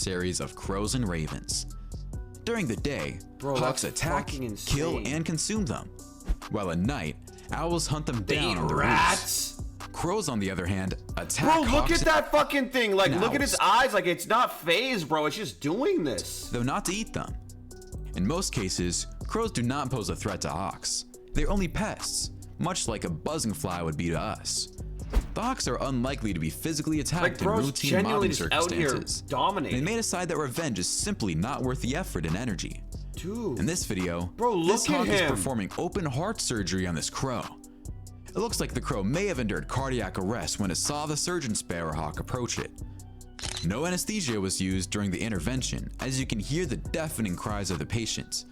adversaries of crows and ravens. During the day, hawks attack, kill, and consume them, while at night, owls hunt them down on the roost. Crows, on the other hand, attack hawks. Bro, look at that fucking thing. Like, look at its eyes. Like, it's not phased, bro. It's just doing this. Though not to eat them. In most cases, crows do not pose a threat to hawks. They're only pests, much like a buzzing fly would be to us. The hawks are unlikely to be physically attacked in routine mobbing circumstances. They may decide that revenge is simply not worth the effort and energy. Dude. In this video, bro, this hawk is performing open heart surgery on this crow. It looks like the crow may have endured cardiac arrest when it saw the surgeon sparrowhawk approach it. No anesthesia was used during the intervention, as you can hear the deafening cries of the patient.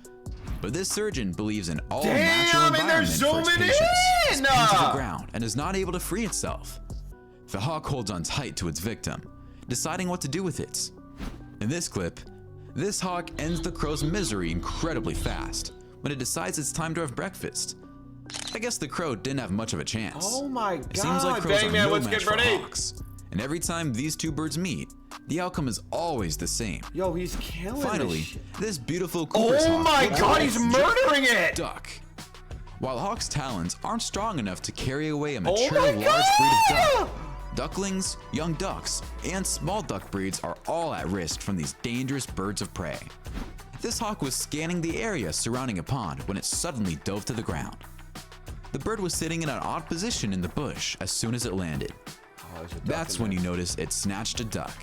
But this surgeon believes in all natural environment for its patients. It's pinned to the ground and is not able to free itself. The hawk holds on tight to its victim, deciding what to do with it. In this clip, this hawk ends the crow's misery incredibly fast when it decides it's time to have breakfast. I guess the crow didn't have much of a chance. Oh my god. It seems like crows are no match for hawks. And every time these two birds meet, the outcome is always the same. Yo, he's killing Finally, this beautiful Cooper's hawk. Oh my god, he's murdering it! Duck. While hawk's talons aren't strong enough to carry away a mature large breed of duck, ducklings, young ducks, and small duck breeds are all at risk from these dangerous birds of prey. This hawk was scanning the area surrounding a pond when it suddenly dove to the ground. The bird was sitting in an odd position in the bush as soon as it landed. That's when you notice it snatched a duck.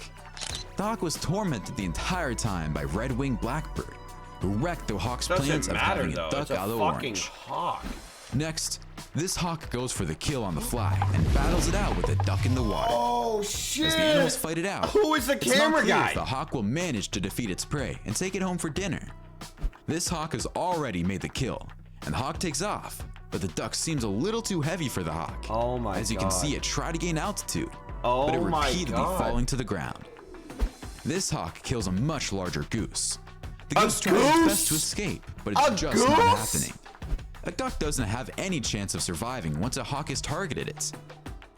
The hawk was tormented the entire time by red-winged blackbird, who wrecked the hawk's plans of having a duck out of the orange. Hawk. Next, this hawk goes for the kill on the fly and battles it out with a duck in the water. Oh shit! As the animals fight it out, who is the camera guy? The hawk will manage to defeat its prey and take it home for dinner. This hawk has already made the kill, and the hawk takes off. But the duck seems a little too heavy for the hawk. Oh my god. As you can see, it tried to gain altitude, but it repeatedly falling to the ground. This hawk kills a much larger goose. The goose tries its best to escape, but it's just not happening. A duck doesn't have any chance of surviving once a hawk has targeted it.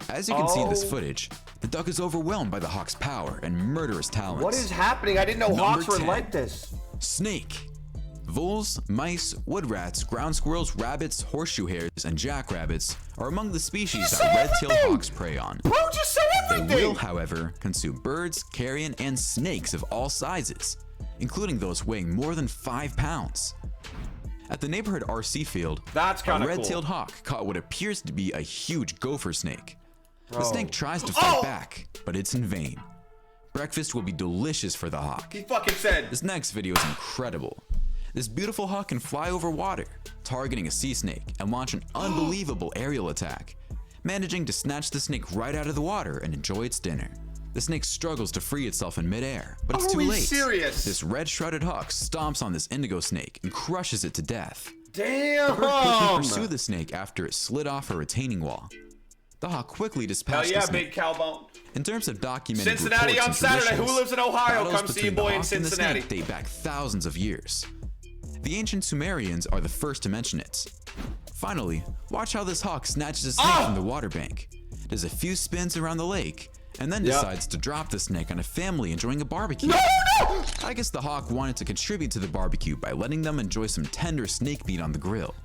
As you can see in this footage, the duck is overwhelmed by the hawk's power and murderous talons. What is happening? I didn't know hawks were like this. Snake. Voles, mice, wood rats, ground squirrels, rabbits, horseshoe hares, and jackrabbits are among the species that red-tailed hawks prey on. Bro, just say everything! They will, however, consume birds, carrion, and snakes of all sizes, including those weighing more than 5 pounds. At the neighborhood RC field, a red-tailed hawk caught what appears to be a huge gopher snake. The snake tries to fight back, but it's in vain. Breakfast will be delicious for the hawk. He fucking said. This next video is incredible. This beautiful hawk can fly over water, targeting a sea snake, and launch an unbelievable aerial attack, managing to snatch the snake right out of the water and enjoy its dinner. The snake struggles to free itself in midair, but it's too late. Serious? This red-shrouded hawk stomps on this indigo snake and crushes it to death. Damn! The bird quickly pursued the snake after it slid off a retaining wall. The hawk quickly dispatched the snake. Big cowbone. In terms of documented Cincinnati on Saturday. Who lives in Ohio? Come see a boy in Cincinnati. Date back thousands of years. The ancient Sumerians are the first to mention it. Finally, watch how this hawk snatches a snake from the water bank, does a few spins around the lake, and then decides to drop the snake on a family enjoying a barbecue. No! I guess the hawk wanted to contribute to the barbecue by letting them enjoy some tender snake meat on the grill.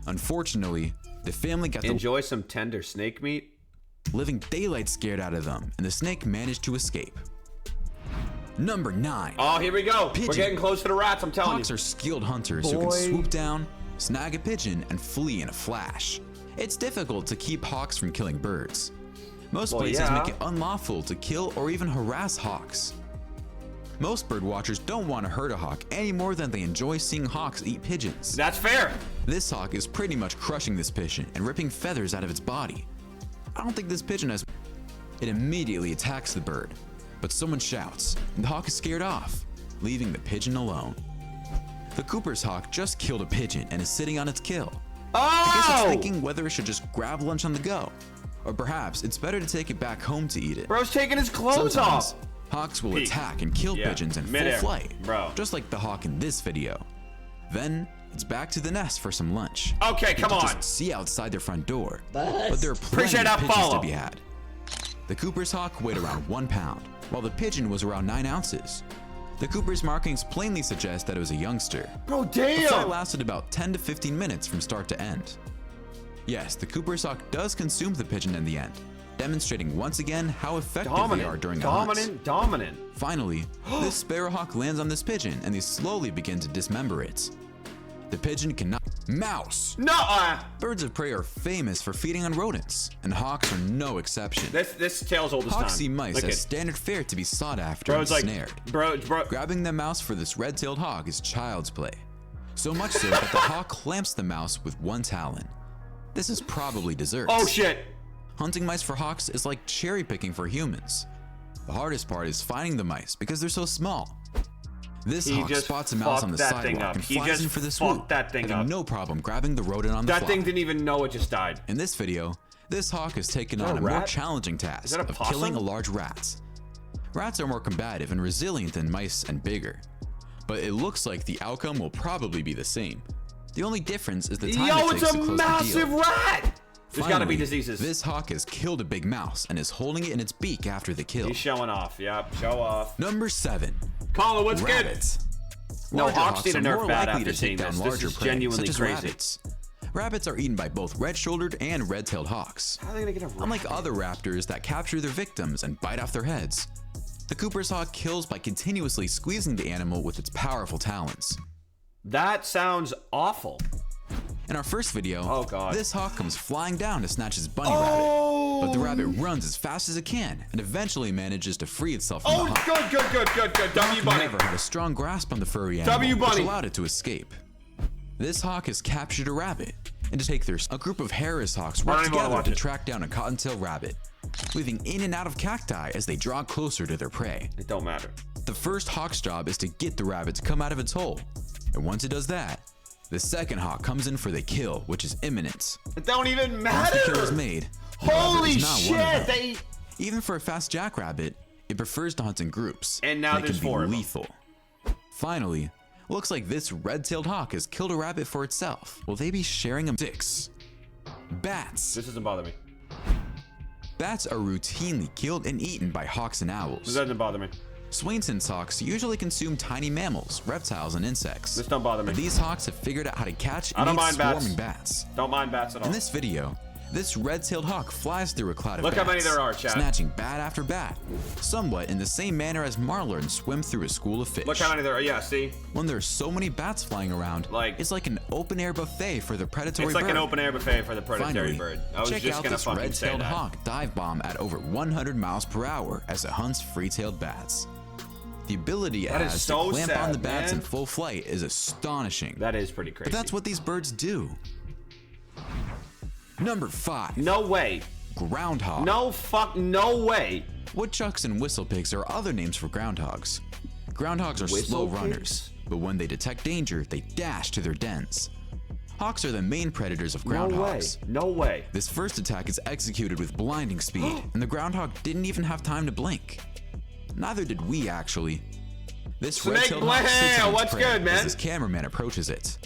Unfortunately, the family got enjoy some tender snake meat? Living daylight scared out of them, and the snake managed to escape. Number 9. Oh, here we go. Pigeon. We're getting close to the rats, I'm telling you. Hawks are skilled hunters who can swoop down, snag a pigeon, and flee in a flash. It's difficult to keep hawks from killing birds. Most places make it unlawful to kill or even harass hawks. Most bird watchers don't want to hurt a hawk any more than they enjoy seeing hawks eat pigeons. That's fair. This hawk is pretty much crushing this pigeon and ripping feathers out of its body. I don't think this pigeon has... It immediately attacks the bird. But someone shouts, and the hawk is scared off, leaving the pigeon alone. The Cooper's hawk just killed a pigeon and is sitting on its kill. I guess it's thinking whether it should just grab lunch on the go, or perhaps it's better to take it back home to eat it. Bro's taking his clothes off. Hawks will attack and kill pigeons in full flight, just like the hawk in this video. Then it's back to the nest for some lunch. Okay, come on. Just see outside their front door, but there are plenty of pigeons to be had. The Cooper's hawk weighed around 1 pound, while the pigeon was around 9 ounces. The Cooper's markings plainly suggest that it was a youngster. Bro, The flight damn! lasted about 10 to 15 minutes from start to end. Yes, the Cooper's hawk does consume the pigeon in the end, demonstrating once again how effective they are during a hunt. Dominant. Finally, this sparrowhawk lands on this pigeon and they slowly begin to dismember it. The pigeon cannot. Mouse! No! Birds of prey are famous for feeding on rodents, and hawks are no exception. This tale's old as time. Hawks see mice Look as at- standard fare to be sought after Bro, and it's like, snared. bro. Grabbing the mouse for this red-tailed hawk is child's play. So much so that the hawk clamps the mouse with one talon. This is probably desserts. Oh shit! Hunting mice for hawks is like cherry picking for humans. The hardest part is finding the mice because they're so small. This hawk just spots a mouse on the fucked that thing sidewalk up. and He flies just in for the fucked swoop, that thing having up. no problem grabbing the rodent on the That fly. thing didn't even know it just died. In this video, this hawk has taken that on a a more rat? challenging Is task that a of possum? killing a large rat. Rats are more combative and resilient than mice and bigger, but it looks like the outcome will probably be the same. The only difference is the time Yo, it it's takes a to close massive the deal. rat! There's gotta be Finally, diseases. This hawk has killed a big mouse and is holding it in its beak after the kill. He's showing off. Yep, show off. Number 7. Colin, what's good? Rabbits. No, Larger hawks need a are nerf more bat likely after to seeing take down this. This larger is prey, genuinely such as crazy. rabbits. Rabbits are eaten by both red-shouldered and red-tailed hawks. How are they gonna get a rat? Unlike other raptors that capture their victims and bite off their heads, the Cooper's hawk kills by continuously squeezing the animal with its powerful talons. That sounds awful. In our first video, Oh, God. this hawk comes flying down to snatch his bunny Oh! rabbit, but the rabbit runs as fast as it can and eventually manages to free itself from Oh, the hawk. good. W bunny. Never had a strong grasp on the furry animal, W bunny. which allowed it to escape. This hawk has captured a rabbit, and to take their a group of Harris hawks work I don't even wanna together watch to it. track down a cottontail rabbit, weaving in and out of cacti as they draw closer to their prey. It don't matter. The first hawk's job is to get the rabbit to come out of its hole, and once it does that, the second hawk comes in for the kill, which is imminent. It don't even Once matter. the kill is made, the rabbit Holy is not one of shit! them. They. Even for a fast jackrabbit, it prefers to hunt in groups. And now it there's can be 4 of them. lethal. Finally, looks like this red-tailed hawk has killed a rabbit for itself. Will they be sharing a 6? Bats. This doesn't bother me. Bats are routinely killed and eaten by hawks and This owls. doesn't bother me. Swainson's hawks usually consume tiny mammals, reptiles, and insects. This don't bother me. But these hawks have figured out how to catch I and don't eat mind bats. swarming bats. Don't mind bats at all. In this video, this red-tailed hawk flies through a cloud of Look bats, how many there are, Chad. snatching bat after bat, somewhat in the same manner as marlins swim through a school of fish. Look how many there are. Yeah, see? When there's so many bats flying around, Like- it's like an open-air buffet for the predatory It's like bird. an open air buffet for the predatory Finally, bird. I was check just out gonna this fucking say red-tailed that. hawk dive bomb at over 100 miles per hour as it hunts free-tailed bats. The ability it That is has so to clamp sad, on the bats man. in full flight is astonishing. That is pretty crazy. But that's what these birds do. Number 5. No way. Groundhog. No way. Woodchucks and whistlepigs are other names for groundhogs. Groundhogs are slow Whistlepigs? runners, but when they detect danger, they dash to their dens. Hawks are the main predators of groundhogs. No way. This first attack is executed with blinding speed, and the groundhog didn't even have time to blink. Neither did we, actually. This Snake red-tailed hawk sits on its what's prey good, man? as this cameraman approaches it.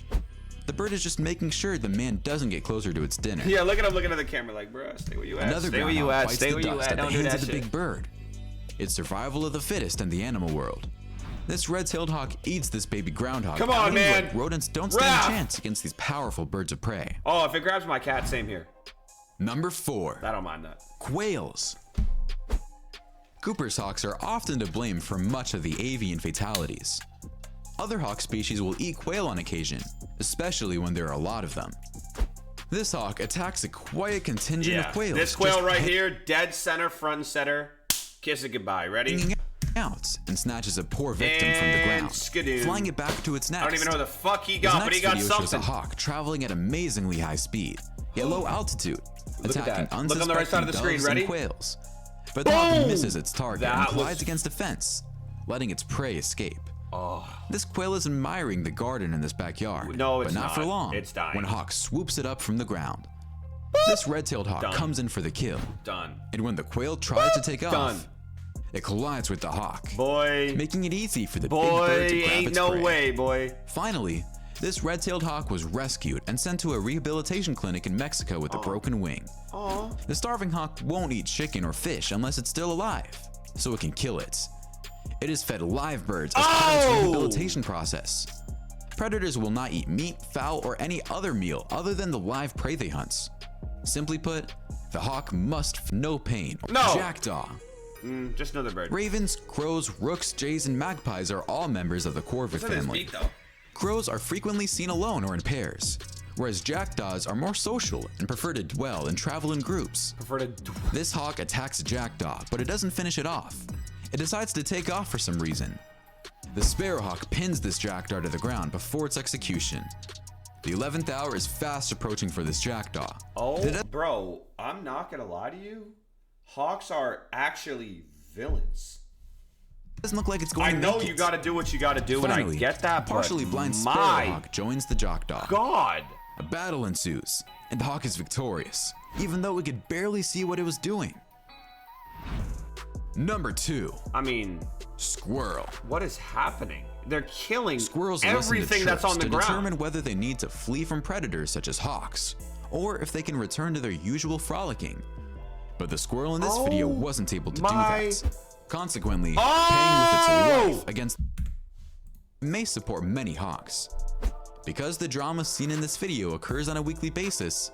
The bird is just making sure the man doesn't get closer to its dinner. Yeah, look at him looking at the camera like, bro, stay where you at. Another Stay where you groundhog at. bites Stay the where you dust at. at the Don't do hands that of the shit. big bird. It's survival of the fittest in the animal world. This red-tailed hawk eats this baby groundhog. Come on, outing man. like rodents don't stand Raph. a chance against these powerful birds of prey. Oh, if it grabs my cat, same here. Number 4. I don't mind that. Quails. Cooper's hawks are often to blame for much of the avian fatalities. Other hawk species will eat quail on occasion, especially when there are a lot of them. This hawk attacks a quiet contingent of quails. This quail just right here, dead center, front and center. Kiss it goodbye. Ready? hanging out and snatches a poor victim from the And ground, skidoo. flying it back to its nest. I don't even know who the fuck he His got, next but he got video shows a something. hawk traveling at amazingly high speed, yet low altitude, Look at attacking that. unsuspecting Look on the right side of the screen. doves Ready? and quails. But the hawk Boom! misses its target and That collides was- against a fence, letting its prey escape. Oh, This quail is admiring the garden in this backyard, No, it's but not for not. long. It's dying. When hawk swoops it up from the ground. This red-tailed hawk Done. comes in for the kill, done. and when the quail tries to take off, Done. it collides with the hawk, Boy. making it easy for the big Boy, bird to grab ain't its no prey. way, boy. Finally, this red-tailed hawk was rescued and sent to a rehabilitation clinic in Mexico with a broken wing. Aw. The starving hawk won't eat chicken or fish unless it's still alive. so it can kill it. It is fed live birds as part of its rehabilitation process. Predators will not eat meat, fowl, or any other meal other than the live prey they hunt. Simply put, the hawk must no pain. No. Jackdaw. Just another bird. Ravens, crows, rooks, jays, and magpies are all members of the corvid family. Crows are frequently seen alone or in pairs, whereas jackdaws are more social and prefer to dwell and travel in groups. This hawk attacks a jackdaw, but it doesn't finish it off. It decides to take off for some reason. The sparrowhawk pins this jackdaw to the ground before its execution. The 11th hour is fast approaching for this jackdaw. Oh, bro, I'm not gonna lie to you. Hawks are actually villains. Doesn't look like it's going to I know make you it. gotta do what you gotta do, Finally, and I get that, but partially blind sparrowhawk joins the jackdaw. God. A battle ensues, and the hawk is victorious, even though it could barely see what it was doing. Number 2. I mean, Squirrel. what is happening? They're killing Squirrels everything that's on the to ground. determine whether they need to flee from predators such as hawks, or if they can return to their usual frolicking. But the squirrel in this video wasn't able to do that. Consequently, paying with its life against may support many hawks. Because the drama seen in this video occurs on a weekly basis,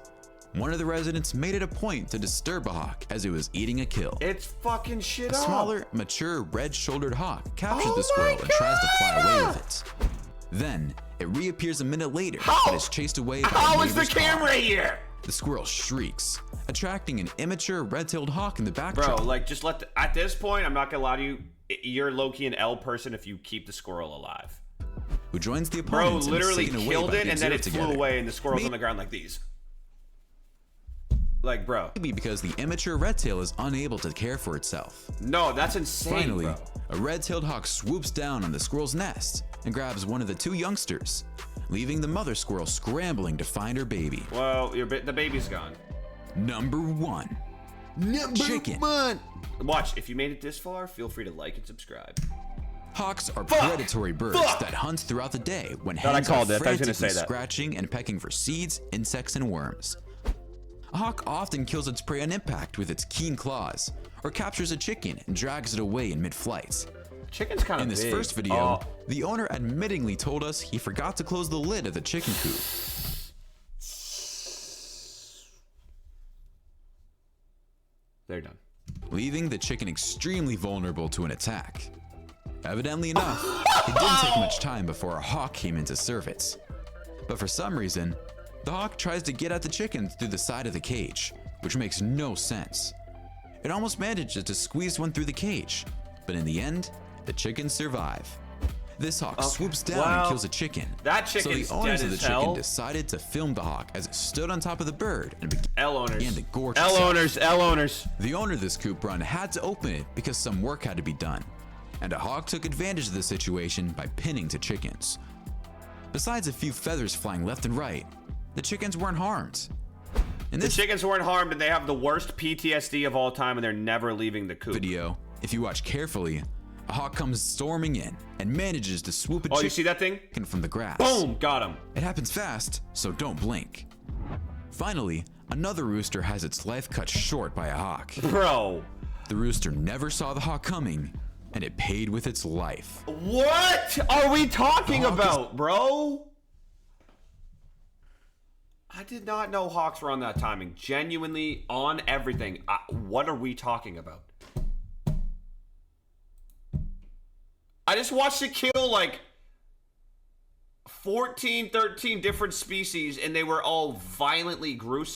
one of the residents made it a point to disturb a hawk as it was eating a kill. It's fucking shit A up. smaller, mature, red-shouldered hawk captures the squirrel and tries to fly away with it. Then, it reappears a minute later, but is chased away by How a is the neighbor's car. camera here? The squirrel shrieks, attracting an immature red-tailed hawk in the Bro, backdrop. like, just at this point, I'm not gonna lie to you, you're low-key an L person if you keep the squirrel alive. Who joins the Bro opponents and is literally taken away killed by it, the and then it observed flew together. away, and the squirrel's on the ground like these. Like, bro. Maybe because the immature red tail is unable to care for itself. No, that's insane, Finally, bro. a red-tailed hawk swoops down on the squirrel's nest and grabs one of the 2 youngsters, leaving the mother squirrel scrambling to find her baby. Well, the baby's gone. Number 1. Chicken. Watch, if you made it this far, feel free to like and subscribe. Hawks are predatory birds that hunt throughout the day when I hens called are it. I was gonna frantically say that. scratching and pecking for seeds, insects, and worms. A hawk often kills its prey on impact with its keen claws, or captures a chicken and drags it away in mid-flight. Chicken's kind of In this big. first video, the owner admittingly told us he forgot to close the lid of the chicken coop. They're done. Leaving the chicken extremely vulnerable to an attack. Evidently enough, it didn't take much time before a hawk came in to serve it. But for some reason, the hawk tries to get at the chicken through the side of the cage, which makes no sense. It almost manages to squeeze one through the cage, but in the end, the chickens survive. This hawk swoops down and kills a chicken. That so chicken's the owners dead of the as chicken hell. decided to film the hawk as it stood on top of the bird and L owners. began to gorge L itself. owners. L owners. The owner of this coop run had to open it because some work had to be done, and a hawk took advantage of the situation by pinning to chickens. Besides a few feathers flying left and right, the chickens weren't harmed. In The this chickens weren't harmed, and they have the worst PTSD of all time, and they're never leaving the coop. video, if you watch carefully, a hawk comes storming in and manages to swoop a Oh, you see that thing? chicken from the grass. Boom! Got him. It happens fast, so don't blink. Finally, another rooster has its life cut short by a hawk. Bro. The rooster never saw the hawk coming, and it paid with its life. What are we talking The hawk about, bro? I did not know hawks were on that timing. Genuinely on everything. What are we talking about? I just watched it kill like 14, 13 different species, and they were all violently gruesome.